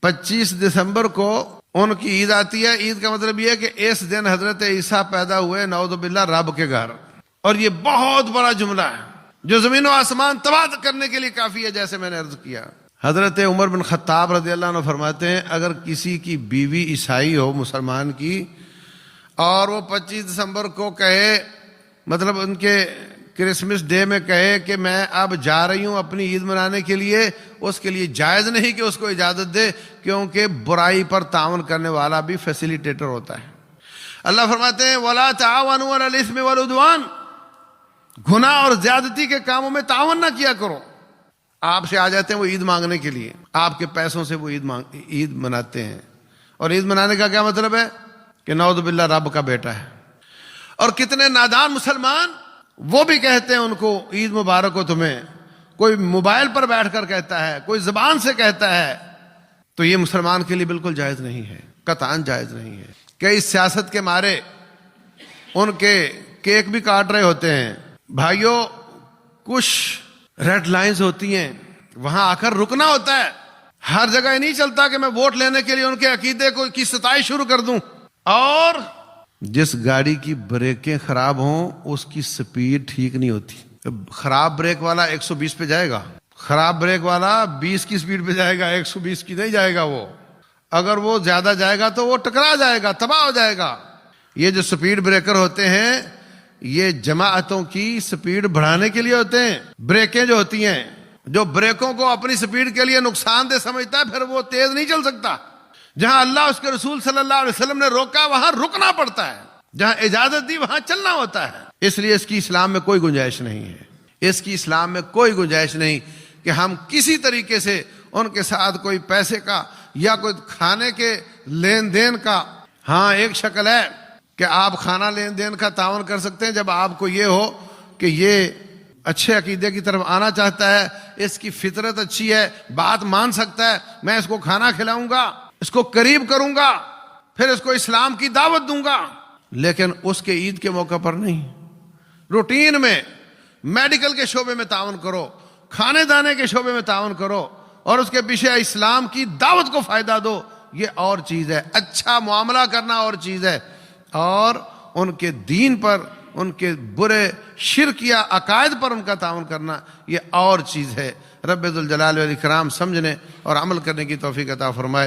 25 دسمبر کو ان کی عید آتی ہے. عید کا مطلب یہ ہے کہ اس دن حضرت عیسیٰ پیدا ہوئے نعوذ باللہ رب کے گھر. اور یہ بہت بڑا جملہ ہے جو زمین و آسمان تباہ کرنے کے لیے کافی ہے. جیسے میں نے عرض کیا, حضرت عمر بن خطاب رضی اللہ عنہ فرماتے ہیں اگر کسی کی بیوی عیسائی ہو مسلمان کی, اور وہ 25 دسمبر کو کہے, مطلب ان کے کرسمس ڈے میں کہے کہ میں اب جا رہی ہوں اپنی عید منانے کے لیے, اس کے لیے جائز نہیں کہ اس کو اجازت دے, کیونکہ برائی پر تعاون کرنے والا بھی فیسیلیٹیٹر ہوتا ہے. اللہ فرماتے ہیں وَلَا تَعَاوَنُوا عَلَى الْإِثْمِ وَالْعُدْوَانِ, گناہ اور زیادتی کے کاموں میں تعاون نہ کیا کرو. آپ سے آ جاتے ہیں وہ عید مانگنے کے لیے, آپ کے پیسوں سے وہ عید مناتے ہیں. اور عید منانے کا کیا مطلب ہے کہ نعوذ باللہ رب کا بیٹا ہے. اور کتنے نادان مسلمان وہ بھی کہتے ہیں ان کو عید مبارک ہو تمہیں, کوئی موبائل پر بیٹھ کر کہتا ہے, کوئی زبان سے کہتا ہے. تو یہ مسلمان کے لیے بالکل جائز نہیں ہے, قطعاً جائز نہیں ہے. کئی سیاست کے مارے ان کے کیک بھی کاٹ رہے ہوتے ہیں. بھائیوں, کچھ ریڈ لائنز ہوتی ہیں, وہاں آ کر رکنا ہوتا ہے. ہر جگہ یہ نہیں چلتا کہ میں ووٹ لینے کے لیے ان کے عقیدے کی ستائش شروع کر دوں. اور جس گاڑی کی بریکیں خراب ہوں اس کی سپیڈ ٹھیک نہیں ہوتی. خراب بریک والا 120 پہ جائے گا, خراب بریک والا 20 کی سپیڈ پہ جائے گا, 120 کی نہیں جائے گا. وہ اگر وہ زیادہ جائے گا تو وہ ٹکرا جائے گا, تباہ ہو جائے گا. یہ جو سپیڈ بریکر ہوتے ہیں یہ جماعتوں کی سپیڈ بڑھانے کے لیے ہوتے ہیں. بریکیں جو ہوتی ہیں, جو بریکوں کو اپنی سپیڈ کے لیے نقصان دہ سمجھتا ہے پھر وہ تیز نہیں چل سکتا. جہاں اللہ اس کے رسول صلی اللہ علیہ وسلم نے روکا وہاں رکنا پڑتا ہے, جہاں اجازت دی وہاں چلنا ہوتا ہے. اس لیے اس کی اسلام میں کوئی گنجائش نہیں ہے. اس کی اسلام میں کوئی گنجائش نہیں کہ ہم کسی طریقے سے ان کے ساتھ کوئی پیسے کا یا کوئی کھانے کے لین دین کا. ہاں ایک شکل ہے کہ آپ کھانا لین دین کا تعاون کر سکتے ہیں جب آپ کو یہ ہو کہ یہ اچھے عقیدے کی طرف آنا چاہتا ہے, اس کی فطرت اچھی ہے, بات مان سکتا ہے, میں اس کو کھانا کھلاؤں گا, اس کو قریب کروں گا, پھر اس کو اسلام کی دعوت دوں گا. لیکن اس کے عید کے موقع پر نہیں. روٹین میں میڈیکل کے شعبے میں تعاون کرو, کھانے دانے کے شعبے میں تعاون کرو, اور اس کے پیچھے اسلام کی دعوت کو فائدہ دو, یہ اور چیز ہے. اچھا معاملہ کرنا اور چیز ہے, اور ان کے دین پر, ان کے برے شرکیہ عقائد پر ان کا تعاون کرنا یہ اور چیز ہے. رب ذوالجلال والاکرام سمجھنے اور عمل کرنے کی توفیق عطا فرمائے.